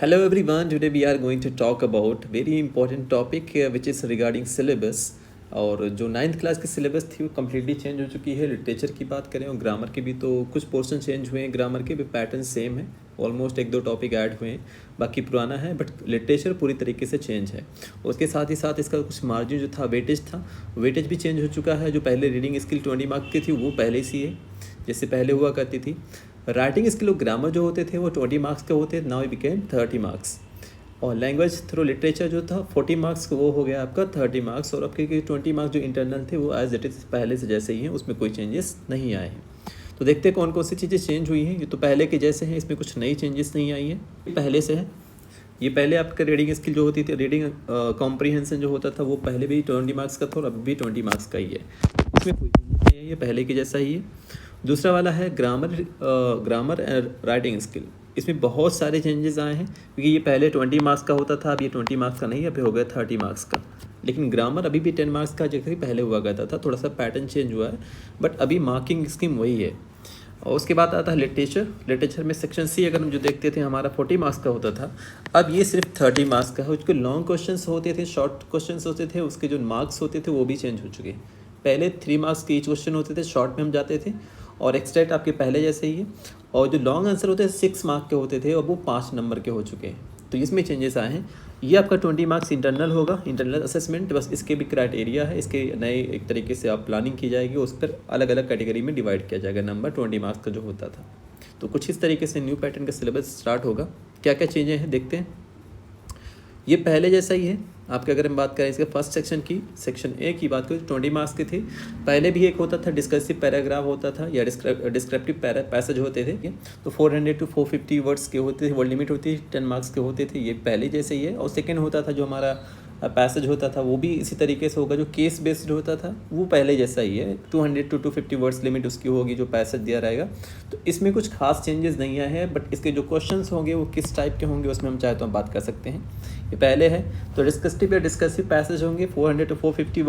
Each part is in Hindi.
Hello everyone, today we are going to talk about very important topic which is regarding syllabus। और जो नाइन्थ क्लास की सिलेबस थी वो कम्प्लीटली चेंज हो चुकी है। लिटरेचर की बात करें और ग्रामर के भी तो कुछ पोर्शन चेंज हुए हैं, ग्रामर के भी पैटर्न सेम है, ऑलमोस्ट एक दो टॉपिक ऐड हुए हैं, बाकी पुराना है, बट लिटरेचर पूरी तरीके से चेंज है। उसके साथ ही साथ इसका कुछ मार्जिन जो था, वेटेज भी चेंज हो चुका है। जो पहले रीडिंग स्किल 20 मार्क्स की थी वो पहले सी है, जैसे पहले हुआ करती थी। राइटिंग स्किल और ग्रामर जो होते थे वो 20 मार्क्स के होते, नाउ बिकेम 30 मार्क्स। और लैंग्वेज थ्रू लिटरेचर जो था 40 मार्क्स का वो हो गया आपका 30 मार्क्स। और आपके 20 मार्क्स जो इंटरनल थे वो एज इट इज़ पहले से जैसे ही हैं, उसमें कोई चेंजेस नहीं आए हैं। तो देखते हैं कौन कौन सी चीज़ें चेंज हुई हैं। ये तो पहले के जैसे हैं, इसमें कुछ नई चेंजेस नहीं आई हैं, पहले से है। ये पहले आपका रीडिंग स्किल जो होती थी, रीडिंग कॉम्प्रीहेंशन जो होता था वो पहले भी 20 मार्क्स का था और अब भी 20 मार्क्स का ही है, इसमें कोई चेंजेस नहीं है, ये पहले के जैसा ही है। दूसरा वाला है ग्रामर एंड राइटिंग स्किल। इसमें बहुत सारे चेंजेस आए हैं, क्योंकि ये पहले 20 मार्क्स का होता था, अब ये 20 मार्क्स का नहीं, अब हो गया 30 मार्क्स का। लेकिन ग्रामर अभी भी 10 मार्क्स का जैसे पहले हुआ करता था, थोड़ा सा पैटर्न चेंज हुआ है, बट अभी मार्किंग स्कीम वही है। और उसके बाद आता है लिटरेचर में सेक्शन सी अगर हम जो देखते थे हमारा 40 मार्क्स का होता था, अब ये सिर्फ 30 मार्क्स का है। उसके लॉन्ग क्वेश्चंस होते थे, शॉर्ट क्वेश्चंस होते थे, उसके जो मार्क्स होते थे वो भी चेंज हो चुके हैं। पहले 3 मार्क्स के ईच क्वेश्चन होते थे, शॉर्ट में हम जाते थे, और एक्सट्रैक्ट आपके पहले जैसे ही है। और जो लॉन्ग आंसर होते थे 6 मार्क के होते थे और वो 5 नंबर के हो चुके हैं। तो इसमें चेंजेस आए हैं। ये आपका 20 मार्क्स इंटरनल होगा, इंटरनल असेसमेंट, बस इसके भी क्राइटेरिया है, इसके नए एक तरीके से आप प्लानिंग की जाएगी, उस पर अलग अलग कैटेगरी में डिवाइड किया जाएगा नंबर 20 मार्क्स का जो होता था। तो कुछ इस तरीके से न्यू पैटर्न का सिलेबस स्टार्ट होगा। क्या क्या चेंजेस हैं देखते हैं। ये पहले जैसा ही है आपके। अगर हम बात करें इसके फर्स्ट सेक्शन की, सेक्शन ए की बात करें, 20 मार्क्स के थे। पहले भी एक होता था डिस्कसिव पैराग्राफ होता था या डिस्क्रिप्टिव पैसेज होते थे, तो 400 to 450 वर्ड्स के होते थे, वर्ड लिमिट होती थी, 10 मार्क्स के होते थे। ये पहले जैसे ही है। और सेकेंड होता था जो हमारा पैसेज होता था वो भी इसी तरीके से होगा। जो केस बेस्ड होता था वो पहले जैसा ही है, 200 to 250 वर्ड्स लिमिट उसकी होगी जो पैसेज दिया रहेगा। तो इसमें कुछ खास चेंजेस नहीं आए हैं, बट इसके जो क्वेश्चंस होंगे वो किस टाइप के होंगे उसमें हम चाहे तो हम बात कर सकते हैं। ये पहले है तो डिस्कसिव पैसेज होंगे 400 to 450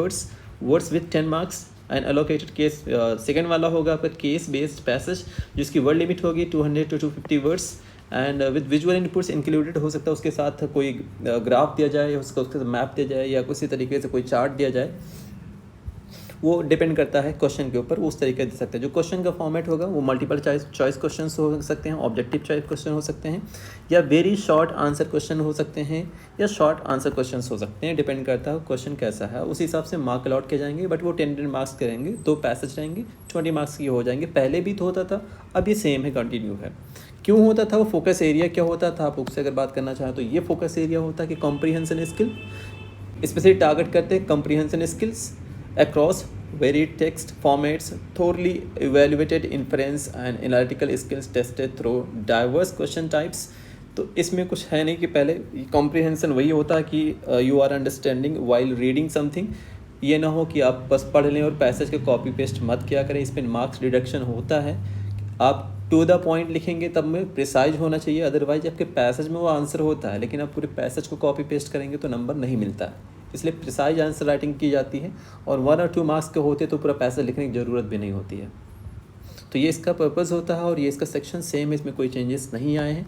words with 10 marks and allocated case. Second वाला होगा आपका केस बेस्ड पैसेज, जिसकी वर्ड लिमिट होगी 200 to 250 words and with visual inputs included हो सकता है। उसके साथ कोई ग्राफ दिया जाए, उसके साथ मैप दिया जाए, या किसी तरीके से कोई चार्ट दिया जाए, वो डिपेंड करता है क्वेश्चन के ऊपर, वो उस तरीके दे सकते हैं। जो क्वेश्चन का फॉर्मेट होगा वो मल्टीपल चॉइस क्वेश्चन हो सकते हैं, ऑब्जेक्टिव चॉइस क्वेश्चन हो सकते हैं, या वेरी शॉर्ट आंसर क्वेश्चन हो सकते हैं, या शॉर्ट आंसर क्वेश्चन हो सकते हैं। डिपेंड करता है क्वेश्चन कैसा है, उस हिसाब से मार्क अलॉट किए जाएंगे। बट वो 10 मार्क्स के रहेंगे, 2 पैसेज रहेंगे, 20 मार्क्स की हो जाएंगे। पहले भी तो होता था, अब ये सेम है, कंटिन्यू है। क्यों होता था वो? फोकस एरिया क्या होता था, आप उससे अगर बात करना चाहें तो ये फोकस एरिया होता है कि कॉम्प्रीहेंशन स्किल, स्पेशली टारगेट करते हैं comprehension skills across varied text formats, thoroughly evaluated inference and analytical skills tested through diverse question types। तो इसमें कुछ है नहीं कि पहले कॉम्प्रीहेंशन वही होता है कि you are understanding while reading something. ये ना हो कि आप बस पढ़ लें और पैसेज के कॉपी पेस्ट मत किया करें, इस पर मार्क्स रिडक्शन होता है। आप टू द पॉइंट लिखेंगे तब में प्रिसाइज होना चाहिए, अदरवाइज आपके पैसेज में वो आंसर होता है लेकिन आप पूरे पैसेज को कॉपी पेस्ट करेंगे तो नंबर नहीं मिलता है। इसलिए प्रिसाइज आंसर राइटिंग की जाती है, और 1 or 2 मार्क्स के होते तो पूरा पैसेज लिखने की ज़रूरत भी नहीं होती है। तो ये इसका पर्पज़ होता है, और ये इसका सेक्शन सेम है, इसमें कोई चेंजेस नहीं आए हैं।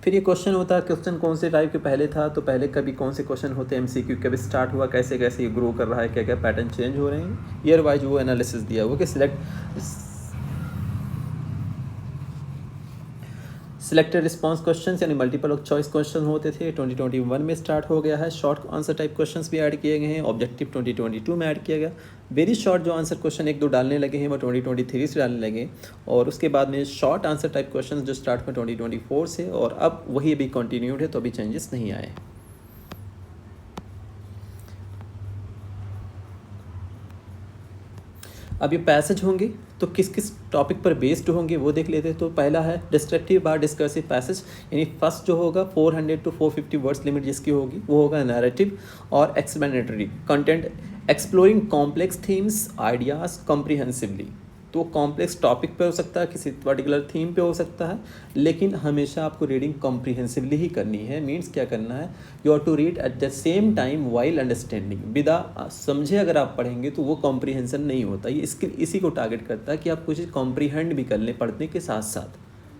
फिर ये क्वेश्चन होता है, क्वेश्चन कौन से टाइप के पहले था, तो पहले कभी कौन से क्वेश्चन होते हैं, MCQ कभी स्टार्ट हुआ, कैसे कैसे ये ग्रो कर रहा है, क्या क्या पैटर्न चेंज हो रहे हैं, ईयर वाइज वो एनालिसिस दिया हुआ कि सिलेक्टेड रिस्पांस क्वेश्चंस यानी मल्टीपल चॉइस क्वेश्चन होते थे, 2021 में स्टार्ट हो गया है। शॉर्ट आंसर टाइप क्वेश्चंस भी ऐड किए गए हैं, ऑब्जेक्टिव 2022 में ऐड किया गया। वेरी शॉर्ट जो आंसर क्वेश्चन 1-2 डालने लगे हैं वो 2023 से डालने लगे, और उसके बाद में शॉर्ट आंसर टाइप क्वेश्चन जो स्टार्ट में 2024 से, और अब वही अभी कंटिन्यूड है, तो अभी चेंजेस नहीं आए। अब ये पैसेज होंगे तो किस किस टॉपिक पर बेस्ड होंगे वो देख लेते हैं। तो पहला है डिस्क्रिप्टिव बार डिस्कर्सिव पैसेज, यानी फर्स्ट जो होगा 400 to 450 वर्ड्स लिमिट जिसकी होगी वो होगा नैरेटिव और explanatory content, exploring complex themes ideas comprehensively. तो कॉम्प्लेक्स टॉपिक पे हो सकता है, किसी पर्टिकुलर थीम पे हो सकता है, लेकिन हमेशा आपको रीडिंग कॉम्प्रिहेंसिवली ही करनी है। मीन्स क्या करना है, you are to read at the same time while understanding. बिना समझे अगर आप पढ़ेंगे तो वो कॉम्प्रिहेंशन नहीं होता। ये इसी को टारगेट करता है कि आप कुछ कॉम्प्रिहेंड भी कर लें पढ़ने के साथ साथ।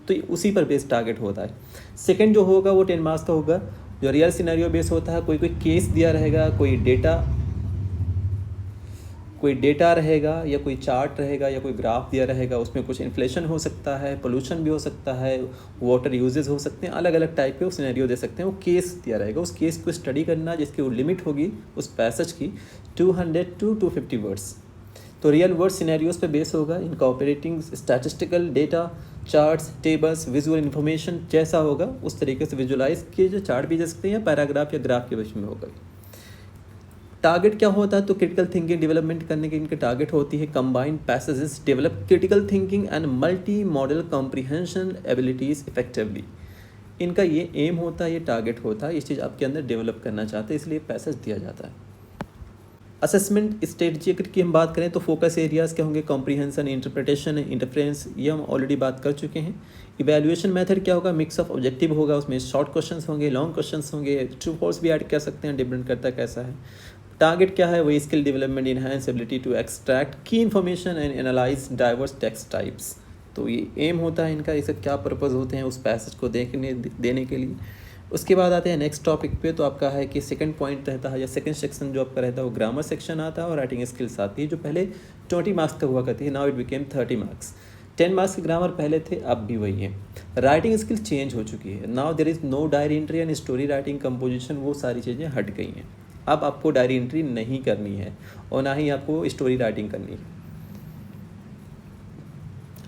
तो उसी पर बेस्ड टारगेट होता है। सेकंड जो होगा वो 10 मार्क्स का होगा, जो रियल सिनेरियो बेस होता है। कोई केस दिया रहेगा, कोई डेटा रहेगा या कोई चार्ट रहेगा या कोई ग्राफ दिया रहेगा, उसमें कुछ इन्फ्लेशन हो सकता है, पोल्यूशन भी हो सकता है, वाटर यूजेस हो सकते हैं, अलग अलग टाइप के वो सिनेरियो दे सकते हैं। वो केस दिया रहेगा, उस केस को स्टडी करना जिसकी वो लिमिट होगी उस पैसेज की 200 to 250 वर्ड्स। तो रियल वर्ड सिनेरियोज पे बेस होगा, incorporating statistical data, charts, tables, visual information जैसा होगा उस तरीके से विजुअलाइज किए जो चार्ट भी दे सकते हैं या पैराग्राफ या ग्राफ के विषय में होगा। टारगेट क्या होता है, तो क्रिटिकल थिंकिंग डेवलपमेंट करने की इनके टारगेट होती है। Combined passages develop critical thinking and multi modal comprehension abilities effectively. इनका ये एम होता है, ये टारगेट होता है, इस चीज़ आपके अंदर डेवलप करना चाहते हैं, इसलिए पैसेज दिया जाता है। असेसमेंट स्ट्रेटजी की हम बात करें तो फोकस एरियाज़ क्या होंगे, कॉम्प्रिहेंशन, इंटरप्रिटेशन, इंटरफ्रेंस, ये हम ऑलरेडी बात कर चुके हैं। इवैल्यूएशन मेथड क्या होगा, मिक्स ऑफ ऑब्जेक्टिव होगा, उसमें शॉर्ट क्वेश्चंस होंगे, लॉन्ग क्वेश्चंस होंगे, ट्रू फॉल्स भी ऐड कर सकते हैं, डिपेंड करता है कैसा है। टारगेट क्या है, वही skill development, enhance ability to extract key information and analyse diverse text types. तो ये एम होता है इनका, इससे क्या पर्पज़ होते हैं उस पैसेज को देने के लिए। उसके बाद आते हैं नेक्स्ट टॉपिक पे, तो आपका है कि सेकंड पॉइंट रहता है या सेकंड सेक्शन जो आपका रहता है वो ग्रामर सेक्शन आता है और राइटिंग स्किल्स आती है, जो पहले 20 मार्क्स का हुआ करती है, now it became 30 marks. 10 marks के ग्रामर पहले थे, अब भी वही है। राइटिंग स्किल चेंज हो चुकी है, now there is no diary entry and story writing, composition, वो सारी चीज़ें हट गई हैं। अब आपको डायरी एंट्री नहीं करनी है और ना ही आपको स्टोरी राइटिंग करनी है।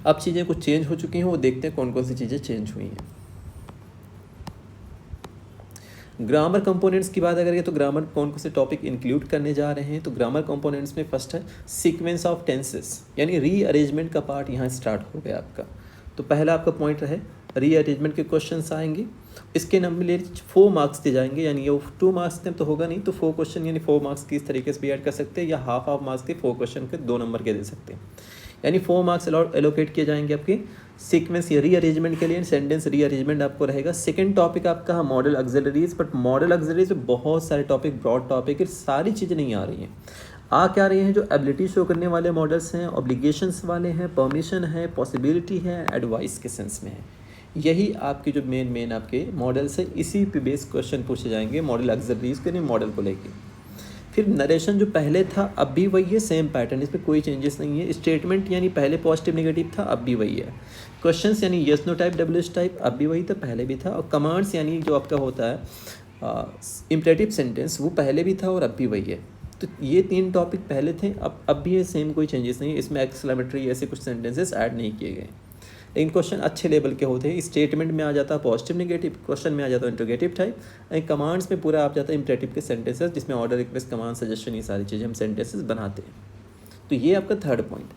अब चीज़ें कुछ चेंज हो चुकी हैं, वो देखते हैं कौन कौन सी चीज़ें चेंज हुई हैं। ग्रामर कंपोनेंट्स की बात करें तो ग्रामर कौन कौन से टॉपिक इंक्लूड करने जा रहे हैं, तो ग्रामर कंपोनेंट्स में फर्स्ट है सीक्वेंस ऑफ टेंसेस, यानी रीअरेंजमेंट का पार्ट यहाँ स्टार्ट हो गया आपका। तो पहला आपका पॉइंट है रीअरेंजमेंट के क्वेश्चंस आएंगे, इसके नंबर 4 मार्क्स दिए जाएंगे, यानी ये 2 मार्क्स तो होगा नहीं, तो 4 क्वेश्चन यानी 4 मार्क्स की इस तरीके से भी ऐड कर सकते हैं, या हाफ मार्क्स के 4 क्वेश्चन के 2 नंबर के दे सकते हैं, यानी 4 मार्क्स एलोकेट किए जाएंगे आपके सीक्वेंस या रीअरेंजमेंट के लिए। सेंटेंस रीअरेंजमेंट आपको रहेगा। सेकंड टॉपिक आपका model auxiliaries, but model auxiliaries में बहुत सारे टॉपिक, ब्रॉड टॉपिक, सारी चीज़ें नहीं आ रही हैं। क्या रही हैं, जो एबिलिटी शो करने वाले मॉडल्स हैं, ऑब्लिगेशंस वाले हैं, परमिशन है, पॉसिबिलिटी है, एडवाइस के सेंस में है। यही आपके जो मेन आपके मॉडल्स हैं, इसी पे बेस क्वेश्चन पूछे जाएंगे मॉडल ऑक्सिलरीज के, नहीं मॉडल को लेके। फिर नरेशन जो पहले था अब भी वही है, सेम पैटर्न, इसमें कोई चेंजेस नहीं है। स्टेटमेंट यानी पहले पॉजिटिव नेगेटिव था, अब भी वही है। क्वेश्चंस यानी yes no type, WH type, अब भी वही था, पहले भी था। और कमांड्स यानी जो आपका होता है इम्परेटिव सेंटेंस, वो पहले भी था और अब भी वही है। तो ये 3 टॉपिक पहले थे, अब भी है सेम, कोई चेंजेस नहीं है। इसमें एक्सक्लेमेटरी ऐसे कुछ सेंटेंसेस ऐड नहीं किए गए। लेकिन क्वेश्चन अच्छे लेवल के होते हैं। स्टेटमेंट में आ जाता है पॉजिटिव नेगेटिव, क्वेश्चन में आ जाता है इंटरोगेटिव टाइप, एंड कमांड्स में पूरा आ जाता है इम्परेटिव के सेंटेंसेस, जिसमें ऑर्डर, रिक्वेस्ट, कमांड, सजेशन, ये सारी चीज़ें हम सेंटेंसेस बनाते हैं। तो ये आपका थर्ड पॉइंट।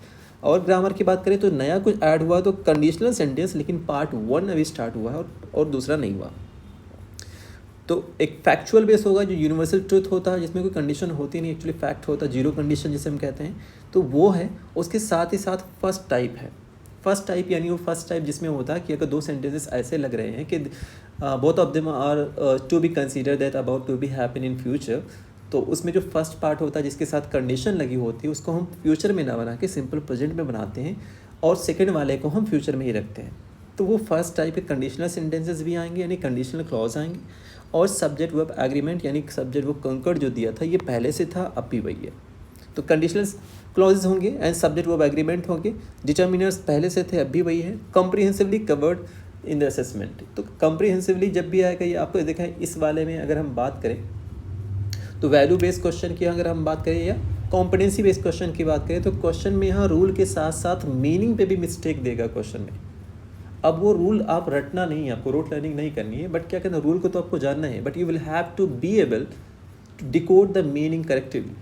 और ग्रामर की बात करें तो नया कुछ ऐड हुआ तो कंडीशनल सेंटेंस, लेकिन पार्ट 1 अभी स्टार्ट हुआ है और दूसरा नहीं हुआ। तो एक फैक्चुअल बेस होगा जो यूनिवर्सल ट्रूथ होता है, जिसमें कोई कंडीशन होती नहीं, एक्चुअली फैक्ट होता है, जीरो कंडीशन जिसे हम कहते हैं, तो वो है। उसके साथ ही साथ फर्स्ट टाइप है। फर्स्ट टाइप यानी वो फर्स्ट टाइप जिसमें होता है कि अगर 2 सेंटेंसेस ऐसे लग रहे हैं कि both of them are to be consider that about to be happen in future, तो उसमें जो फर्स्ट पार्ट होता है जिसके साथ कंडीशन लगी होती है, उसको हम फ्यूचर में ना बना के सिंपल प्रेजेंट में बनाते हैं, और सेकंड वाले को हम फ्यूचर में ही रखते हैं। तो वो फर्स्ट टाइप के कंडीशनल सेंटेंसेस भी आएंगे, यानी कंडीशनल क्लॉज आएंगे। और सब्जेक्ट वर्ब एग्रीमेंट यानी सब्जेक्ट वर्ब कंकर्ड जो दिया था, ये पहले से था, अब भी वही है। तो कंडीशनल क्लॉजेज होंगे एंड सब्जेक्ट वर्ब एग्रीमेंट होंगे। डिटर्मिनर्स पहले से थे, अब भी वही है। Comprehensively covered in the assessment, तो कॉम्प्रिहेंसिवली जब भी आएगा ये आपको देखा है। इस वाले में अगर हम बात करें तो वैल्यू बेस्ड क्वेश्चन की अगर हम बात करें या कॉम्पिटेंसी बेस्ड क्वेश्चन की बात करें, तो क्वेश्चन में यहाँ रूल के साथ साथ मीनिंग पे भी मिस्टेक देगा क्वेश्चन में। अब वो रूल आप रटना नहीं है, आपको रोट लर्निंग नहीं करनी है, बट क्या कहना, रूल को तो आपको जानना है, but you will have to be able to decode the meaning correctively.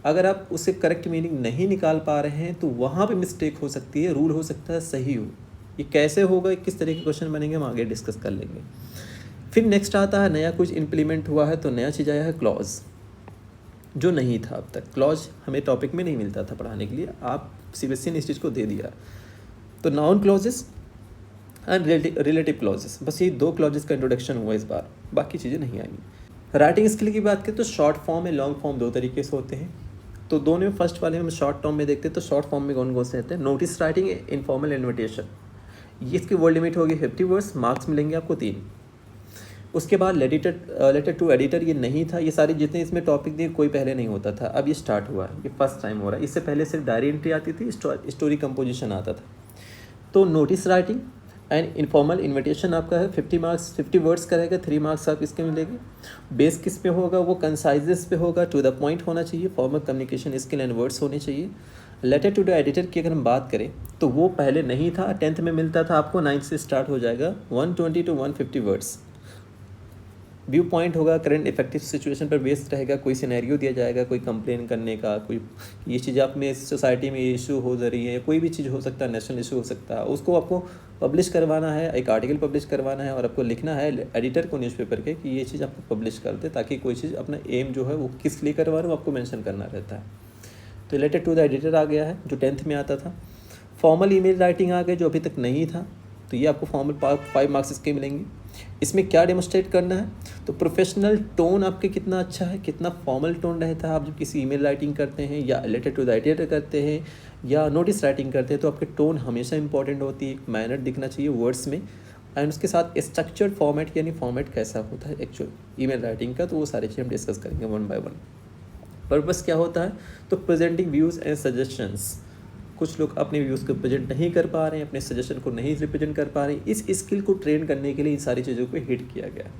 अगर आप उससे करेक्ट मीनिंग नहीं निकाल पा रहे हैं तो वहाँ पे मिस्टेक हो सकती है, रूल हो सकता है सही हो। ये कैसे होगा, किस तरह के क्वेश्चन बनेंगे, हम आगे डिस्कस कर लेंगे। फिर नेक्स्ट आता है नया कुछ इम्प्लीमेंट हुआ है, तो नया चीज़ आया है क्लॉज, जो नहीं था अब तक। क्लॉज हमें टॉपिक में नहीं मिलता था पढ़ाने के लिए, आप सीबीएसई ने इस चीज़ को दे दिया। तो noun clauses and relative clauses, बस ये 2 क्लॉजेस का इंट्रोडक्शन हुआ इस बार, बाकी चीज़ें नहीं आएंगी। राइटिंग स्किल की बात करें तो शॉर्ट फॉर्म और लॉन्ग फॉर्म 2 तरीके से होते हैं। तो दोनों में फर्स्ट वाले हम शॉर्ट टर्म में देखते हैं, तो शॉर्ट फॉर्म में कौन कौन से रहते हैं। नोटिस राइटिंग, इनफॉर्मल इन्विटेशन, ये इसकी वर्ड लिमिट होगी 50 वर्ड्स, मार्क्स मिलेंगे आपको 3। उसके बाद लेटर टू एडिटर ये नहीं था, ये सारे जितने इसमें टॉपिक दिए कोई पहले नहीं होता था, अब ये स्टार्ट हुआ है, ये फर्स्ट टाइम हो रहा है। इससे पहले सिर्फ डायरी एंट्री आती थी, स्टोरी कंपोजिशन आता था। तो notice writing and informal invitation आपका है 50 मार्क्स, 50 वर्ड्स का रहेगा, 3 मार्क्स आप इसके मिलेंगे। बेस किस पे होगा, वो कंसाइजेस पे होगा, टू द पॉइंट होना चाहिए, formal communication skill and words होने चाहिए। लेटर टू द एडिटर की अगर हम बात करें तो वो पहले नहीं था, 10th में मिलता था आपको, 9th से स्टार्ट हो जाएगा, 120 to 150 वर्ड्स। व्यू पॉइंट होगा, करंट इफेक्टिव सिचुएशन पर बेस्ड रहेगा, कोई सिनेरियो दिया जाएगा, कोई कंप्लेन करने का, कोई ये चीज़ आप में सोसाइटी में इशू हो रही है, कोई भी चीज़ हो सकता है, नेशनल इशू हो सकता है, उसको आपको पब्लिश करवाना है, एक आर्टिकल पब्लिश करवाना है और आपको लिखना है एडिटर को न्यूज़पेपर के कि ये चीज़ आपको पब्लिश कर दे, ताकि कोई चीज़ अपना एम जो है वो किस लिए करवा रहे हो आपको मेंशन करना रहता है। तो लेटर टू द एडिटर आ गया है जो 10th में आता था। फॉर्मल ईमेल राइटिंग आ गया जो अभी तक नहीं था, तो ये आपको फॉर्मल 5 मार्क्स इसके मिलेंगे। इसमें क्या डेमोस्ट्रेट करना है, तो प्रोफेशनल टोन आपके कितना अच्छा है, कितना फॉर्मल टोन रहता है आप जब किसी ईमेल राइटिंग करते हैं या लेटर टू द एडिटर करते हैं या नोटिस राइटिंग करते हैं, तो आपके टोन हमेशा इंपॉर्टेंट होती है, मैनर दिखना चाहिए वर्ड्स में। एंड उसके साथ स्ट्रक्चर्ड फॉर्मेट, यानी फॉर्मेट कैसा होता है एक्चुअल ईमेल राइटिंग का, तो वो सारी चीज़ हम डिस्कस करेंगे वन बाय वन। पर्पस क्या होता है, तो प्रेजेंटिंग व्यूज़ एंड सजेशंस। कुछ लोग अपने व्यूज़ को प्रेजेंट नहीं कर पा रहे हैं, अपने सजेशन को नहीं रिप्रेजेंट कर पा रहे हैं, इस स्किल को ट्रेन करने के लिए इन सारी चीज़ों को हिट किया गया।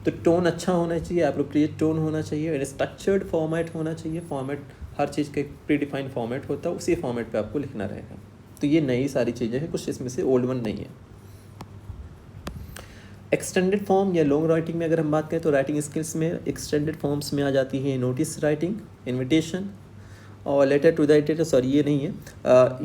तो टोन अच्छा होना चाहिए, एप्रोप्रिएट टोन होना चाहिए, स्ट्रक्चर्ड फॉर्मेट होना चाहिए। फॉर्मेट हर चीज़ का एक प्री डिफाइंड फॉर्मेट होता है, उसी फॉर्मेट पे आपको लिखना रहेगा। तो ये नई सारी चीज़ें हैं, कुछ इसमें से ओल्ड वन नहीं है। एक्सटेंडेड फॉर्म या लॉन्ग राइटिंग में अगर हम बात करें तो राइटिंग स्किल्स में एक्सटेंडेड फॉर्म्स में आ जाती है नोटिस राइटिंग, इन्विटेशन और letter to the editor. Sorry ये नहीं है,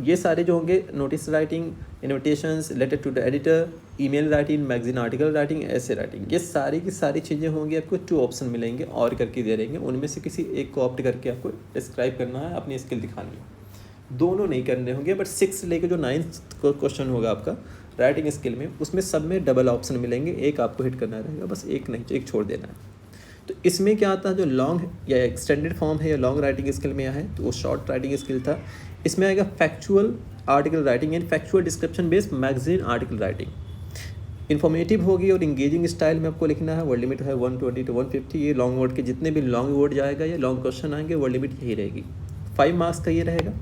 ये सारे जो होंगे notice writing, invitations, letter to the editor, email writing, magazine article writing, ऐसे राइटिंग, ये सारी की सारी चीज़ें होंगी। आपको 2 ऑप्शन मिलेंगे और करके दे रहेंगे, उनमें से किसी एक को ऑप्ट करके आपको डिस्क्राइब करना है, अपनी स्किल दिखानी है। दोनों नहीं करने होंगे, बट 6 से लेकर जो 9th क्वेश्चन होगा आपका राइटिंग स्किल में, उसमें सब में डबल ऑप्शन मिलेंगे, एक आपको हिट करना रहेगा, बस एक नहीं, एक छोड़ देना है। तो इसमें क्या आता है, जो लॉन्ग या एक्सटेंडेड फॉर्म है या लॉन्ग राइटिंग स्किल में है, तो वो शॉर्ट राइटिंग स्किल था। इसमें आएगा factual article writing and factual description based magazine article writing. Informative होगी और इंगेजिंग स्टाइल में आपको लिखना है। वर्ड लिमिट है 120 to 150। ये लॉन्ग वर्ड के जितने भी लॉन्ग वर्ड जाएगा या लॉन्ग क्वेश्चन आएंगे, वर्ड लिमिट यही रहेगी। 5 मार्क्स का ये रहेगा।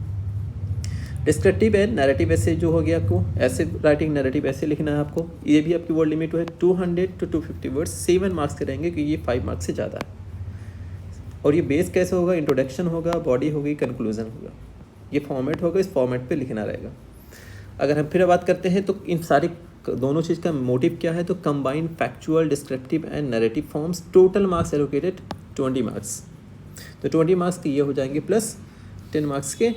डिस्क्रिप्टिव एंड नैरेटिव ऐसे जो हो गया, आपको ऐसे राइटिंग नैरेटिव ऐसे लिखना है आपको, ये भी आपकी वर्ड लिमिट है 200 to 250 वर्ड्स। 7 मार्क्स के रहेंगे क्योंकि ये 5 मार्क्स से ज़्यादा है। और ये बेस कैसे होगा, इंट्रोडक्शन होगा, बॉडी होगी, कंक्लूजन होगा, ये फॉर्मेट होगा, इस फॉर्मेट पे लिखना रहेगा। अगर हम फिर बात करते हैं तो इन सारी दोनों चीज़ का मोटिव क्या है, तो combined factual, descriptive and narrative forms. Total marks allocated 20 marks. तो 20 मार्क्स के ये हो जाएंगे प्लस 10 मार्क्स के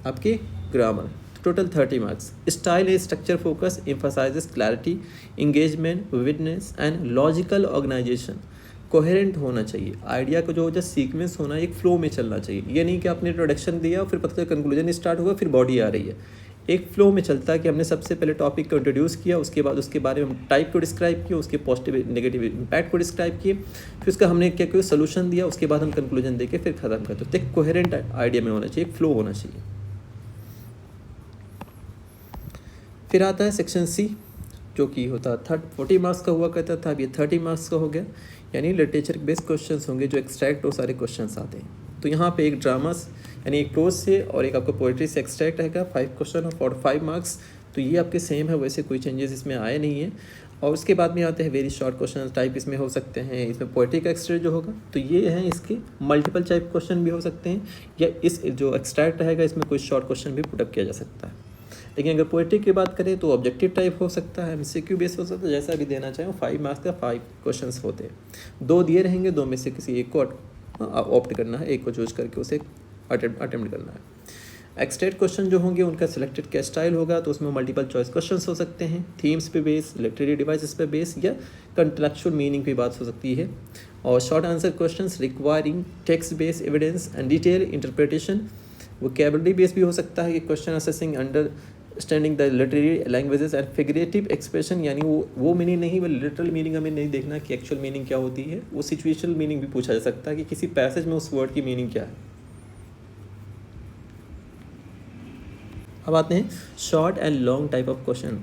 आपके ग्रामर, टोटल 30 मार्क्स। स्टाइल है structure focus, emphasises clarity, engagement, vividness and logical organisation. Coherent होना चाहिए, आइडिया को जो सीक्वेंस होना है, एक फ्लो में चलना चाहिए। ये नहीं कि आपने इंट्रोडक्शन दिया फिर पता चला कंक्लूजन स्टार्ट हुआ फिर बॉडी आ रही है। एक फ्लो में चलता है कि हमने सबसे पहले टॉपिक को इंट्रोड्यूस किया, उसके बाद उसके बारे में टाइप को डिस्क्राइब किया, उसके पॉजिटिव नेगेटिव इम्पैक्ट को डिस्क्राइब किए, फिर उसका हमने क्या कोई सोल्यूशन दिया, उसके बाद हम कंक्लूजन देके फिर खत्म करते। तो एक कोहेरेंट आइडिया में होना चाहिए, एक फ्लो होना चाहिए। फिर आता है सेक्शन सी, जो कि होता है 40 मार्क्स का हुआ करता था, अब ये 30 मार्क्स का हो गया। यानी लिटरेचर बेस्ड क्वेश्चंस होंगे, जो एक्सट्रैक्ट और सारे क्वेश्चंस आते हैं। तो यहाँ पे एक ड्रामास यानी एक प्रोज से और एक आपको पोइट्री से एक्सट्रैक्ट रहेगा, 5 क्वेश्चन और 5 मार्क्स। तो ये आपके सेम है, वैसे कोई चेंजेस इसमें आए नहीं है। और उसके बाद में आते हैं वेरी शॉर्ट क्वेश्चन टाइप, इसमें हो सकते हैं। इसमें पोइट्री का एक्सट्रैक्ट जो होगा, तो ये हैं इसके मल्टीपल टाइप क्वेश्चन भी हो सकते हैं, या इस जो एक्सट्रैक्ट रहेगा इसमें कोई शॉर्ट क्वेश्चन भी पुटअप किया जा सकता है। लेकिन अगर पोइट्री की बात करें तो ऑब्जेक्टिव टाइप हो सकता है, एमसीक्यू बेस हो सकता है, जैसा भी देना चाहें। 5 मार्क्स का 5 क्वेश्चंस होते हैं, 2 दिए रहेंगे, 2 में से किसी एक को ऑप्ट करना है, एक को चूज करके उसे अटेम्प्ट करना है। एक्सट्रैक्ट क्वेश्चन जो होंगे उनका सिलेक्टेड क्या स्टाइल होगा, तो उसमें मल्टीपल चॉइस क्वेश्चंस हो सकते हैं, थीम्स पे बेस, लिटरेरी डिवाइसेस पे बेस, या कंटेक्चुअल मीनिंग की बात हो सकती है। और short answer questions requiring text base evidence and detail interpretation. Vocabulary base भी हो सकता है कि question assessing understanding the literary languages and figurative expression, यानी वो मीनिंग नहीं, वो लिटरल मीनिंग हमें नहीं देखना कि एक्चुअल मीनिंग क्या होती है, वो सिचुएशनल मीनिंग भी पूछा जा सकता है कि किसी पैसेज में उस वर्ड की मीनिंग क्या है। अब आते हैं short and long type of question.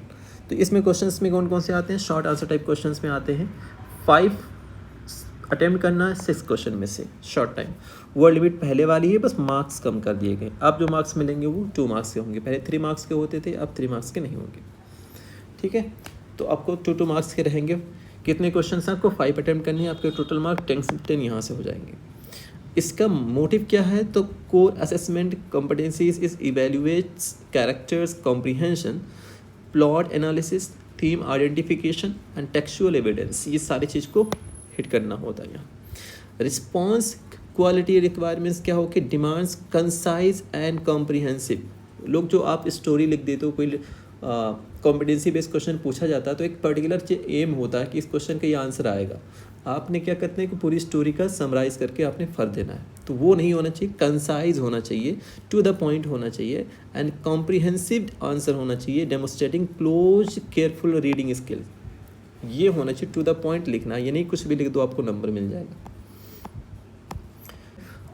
तो इसमें क्वेश्चंस में कौन कौन से आते हैं, शॉर्ट आंसर टाइप क्वेश्चंस में आते हैं। 5 अटेम्प्ट करना है 6 क्वेश्चन में से शॉर्ट टाइम। वर्ड लिमिट पहले वाली है, बस मार्क्स कम कर दिए गए। अब जो मार्क्स मिलेंगे वो 2 मार्क्स के होंगे, पहले 3 मार्क्स के होते थे, अब 3 मार्क्स के नहीं होंगे। ठीक है, तो आपको 2 मार्क्स के रहेंगे। कितने क्वेश्चन आपको 5 अटेम्प्ट करने हैं, आपके टोटल मार्क 10 यहाँ से हो जाएंगे। इसका मोटिव क्या है, तो core assessment competencies is evaluates characters comprehension, plot analysis, theme identification and textual evidence, ये सारी चीज़ को हिट करना होता है यहाँ। रिस्पॉन्स क्वालिटी रिक्वायरमेंट्स क्या हो कि डिमांड्स कंसाइज एंड कॉम्प्रिहेंसिव। लोग जो आप स्टोरी लिख देते हो, कोई कॉम्पिटेंसी बेस्ड क्वेश्चन पूछा जाता है तो एक पर्टिकुलर एम होता है कि इस क्वेश्चन का ये आंसर आएगा। आपने क्या करते हैं कि पूरी स्टोरी का समराइज करके आपने फर देना है, तो वो नहीं होना चाहिए। कंसाइज होना चाहिए, टू द पॉइंट होना चाहिए एंड कॉम्प्रिहेंसिव आंसर होना चाहिए, demonstrating close careful reading skill. ये होना चाहिए, टू द पॉइंट लिखना, ये नहीं कुछ भी लिख दो आपको नंबर मिल जाएगा।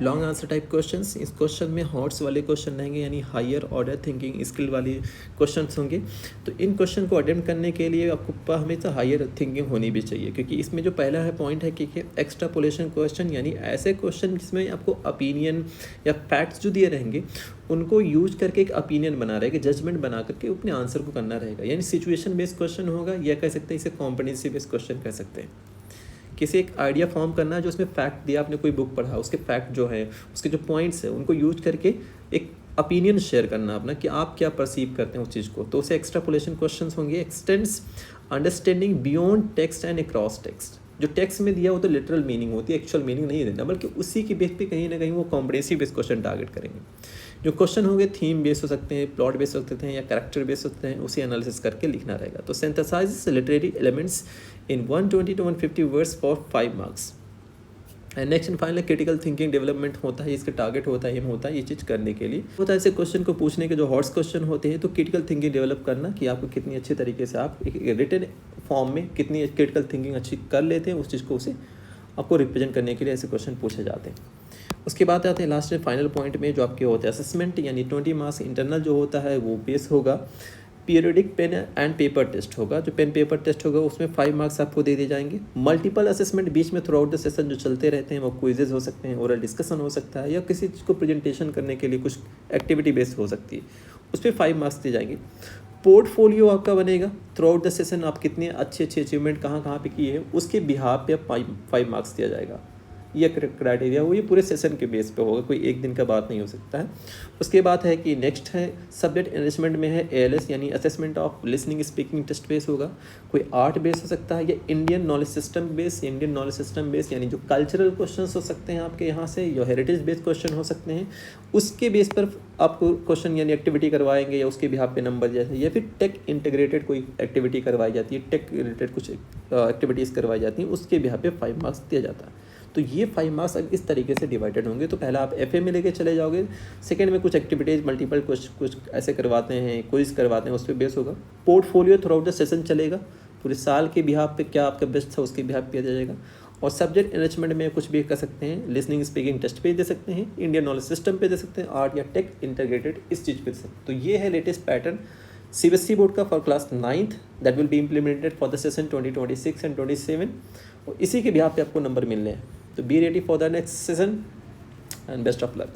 लॉन्ग आंसर टाइप क्वेश्चंस, इस क्वेश्चन में हॉट्स वाले क्वेश्चन रहेंगे, यानी हायर ऑर्डर थिंकिंग स्किल वाले क्वेश्चंस होंगे। तो इन क्वेश्चन को अटेम्प्ट करने के लिए आपको हमेशा हायर थिंकिंग होनी भी चाहिए, क्योंकि इसमें जो पहला है पॉइंट है कि एक्स्ट्रापोलेशन क्वेश्चन, यानी ऐसे क्वेश्चन जिसमें आपको ओपिनियन या फैक्ट्स जो दिए रहेंगे उनको यूज करके एक ओपिनियन बना रहेगा, जजमेंट बना करके अपने आंसर को करना रहेगा। यानी सिचुएशन बेस्ड क्वेश्चन होगा, या कह सकते हैं इसे कॉम्पिटेंसी बेस्ड क्वेश्चन कह सकते हैं। किसी एक आइडिया फॉर्म करना है जो उसमें फैक्ट दिया, आपने कोई बुक पढ़ा, उसके फैक्ट जो है, उसके जो पॉइंट्स है, उनको यूज करके एक ओपिनियन शेयर करना अपना कि आप क्या परसीव करते हैं उस चीज़ को। तो उसे एक्स्ट्रापोलेशन क्वेश्चंस होंगे। X tends understanding beyond text and across text. जो टेक्स्ट में दिया वो तो लिटरल मीनिंग होती है, एक्चुअल मीनिंग नहीं देना, बल्कि उसी के बेस पे कहीं ना कहीं वो कॉम्पिटेंसी बेस्ड क्वेश्चन टारगेट करेंगे। जो क्वेश्चन होंगे थीम बेस्ड हो सकते हैं, प्लॉट बेस्ड हो सकते हैं, या कैरेक्टर बेस्ड हो सकते हैं, उसे एनालिसिस करके लिखना रहेगा। तो synthesise literary elements in 120 to 150 words for 5 marks। And next and final critical thinking development होता है, इसका टारगेट होता है, एम होता है ये चीज़ करने के लिए होता है। ऐसे क्वेश्चन को पूछने के जो हॉट्स क्वेश्चन होते हैं, तो क्रिटिकल थिंकिंग डेवलप करना कि आपको कितनी अच्छी तरीके से आप एक रिटन फॉर्म में कितनी क्रिटिकल थिंकिंग अच्छी कर लेते हैं, उस चीज़ को उसे आपको रिप्रेजेंट करने के लिए ऐसे क्वेश्चन पूछे जाते हैं। उसके बाद आते हैं लास्ट में फाइनल पॉइंट में, जो आपके होते हैं असेसमेंट, यानी 20 मार्क्स इंटरनल जो होता है वो बेस होगा। Periodic pen and paper test होगा, जो पेन पेपर टेस्ट होगा उसमें 5 मार्क्स आपको दे दिए जाएंगे। मल्टीपल असेसमेंट बीच में थ्रू आउट द सेशन जो चलते रहते हैं, वो क्विजेज हो सकते हैं, ओरल डिस्कशन हो सकता है, या किसी चीज़ को प्रेजेंटेशन करने के लिए कुछ एक्टिविटी बेस्ड हो सकती है, उस पर 5 मार्क्स दिए जाएंगे। पोर्टफोलियो आपका बनेगा थ्रू आउट द सेशन, आप कितने अच्छे अचीवमेंट कहाँ कहाँ पे किए हैं उसके बिहाफ पे 5 मार्क्स दिया जाएगा। ये क्राइटेरिया वो ये पूरे सेशन के बेस पे होगा, कोई एक दिन का बात नहीं हो सकता है। उसके बाद है कि नेक्स्ट है सब्जेक्ट एनरिचमेंट में है ALS, यानी assessment of listening speaking test base होगा। कोई आर्ट बेस हो सकता है, या इंडियन नॉलेज सिस्टम बेस, यानी जो कल्चरल क्वेश्चंस हो सकते हैं आपके यहाँ से, या हेरिटेज बेस्ड क्वेश्चन हो सकते हैं, उसके बेस पर आपको क्वेश्चन यानी एक्टिविटी करवाएंगे, या उसके बिहाफ पे नंबर जैसे, या फिर टेक इंटीग्रेटेड कोई एक्टिविटी करवाई जाती है, टेक रिलेटेड कुछ एक्टिविटीज़ करवाई जाती हैं, उसके बिहाफ पे 5 मार्क्स दिया जाता है। तो ये 5 मार्क्स इस तरीके से डिवाइडेड होंगे। तो पहला आप FA में लेके चले जाओगे, सेकंड में कुछ एक्टिविटीज़ मल्टीपल कुछ ऐसे करवाते हैं, क्विज करवाते हैं, उस पर बेस होगा। Portfolio through out the session चलेगा, पूरे साल के बिहाफ पे क्या आपका बेस्ट था उसके बिहाफ पे दिया जाएगा। और सब्जेक्ट एनरिचमेंट में कुछ भी कर सकते हैं, लिसनिंग स्पीकिंग टेस्ट पे दे सकते हैं, इंडियन नॉलेज सिस्टम पे दे सकते हैं, आर्ट या टेक इंटीग्रेटेड इस चीज़ पे दे सकते हैं। तो ये है लेटेस्ट पैटर्न CBSE बोर्ड का for class 9th that will be implemented for the session 2026 and 27, और इसी के बिहाफ पे आपको नंबर मिलने हैं। तो be ready for the next session and best of luck.